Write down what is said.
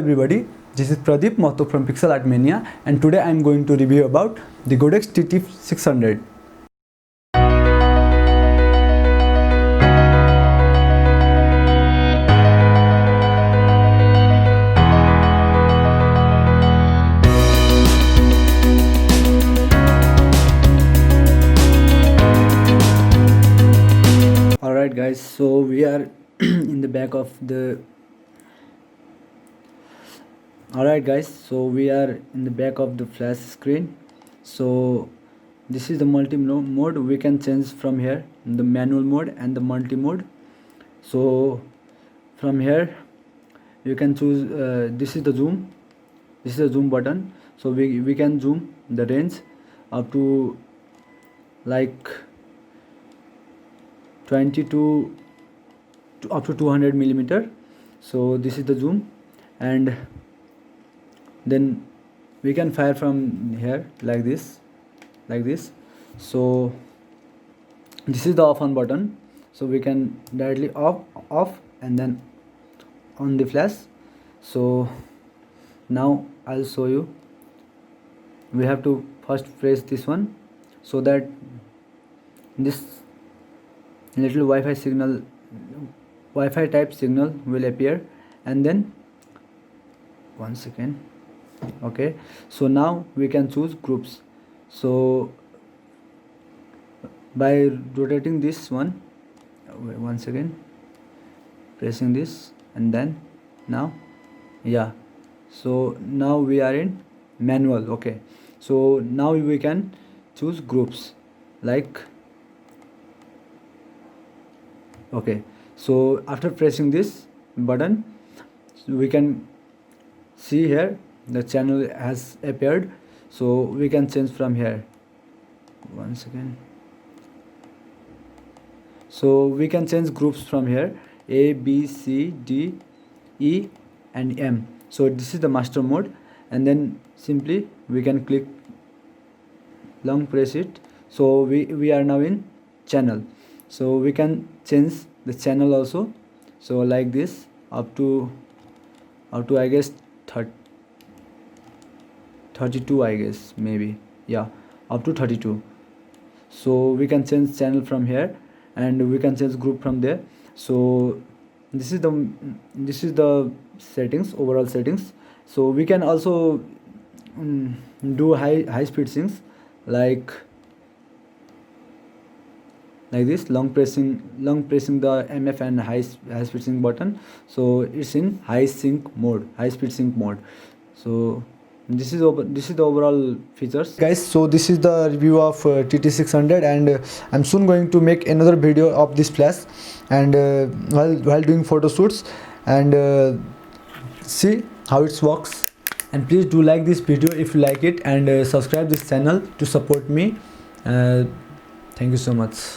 everybody, this is Pradeep Mahto from Pixel Art Mania, and today I am going to review about the Godox TT600. Alright guys, so we are in the back of the flash screen. So this is the multi mode. We can change from here the manual mode and the multi mode. So from here you can choose this is the zoom button. So we can zoom the range up to like 22 to up to 200 millimeter. So this is the zoom, and then we can fire from here like this. So this is the off on button, so we can directly off and then on the flash. So now I'll show you. We have to first press this one so that this little Wi-Fi type signal will appear, and then 1 second. Okay, so now we can choose groups. So by rotating this one, wait 1 second, pressing this, and then now so now we are in manual. Okay, so now we can choose groups like, okay, so after pressing this button we can see here the channel has appeared. So we can change from here. 1 second. So we can change groups from here: A, B, C, D, E and M. So this is the master mode, and then simply we can click, long press it. So we are now in channel. So we can change the channel also. So like this, up to I guess 32, I guess, maybe, yeah, up to 32. So we can change channel from here, and we can change group from there. So this is the settings, overall settings. So we can also do high speed things like this, long pressing the MF and high speed sync button. So it's in high speed sync mode. So this is the overall features, guys. So this is the review of TT600, and I'm soon going to make another video of this flash, and while doing photo shoots, and see how it works. And please do like this video if you like it, and subscribe this channel to support me. Thank you so much.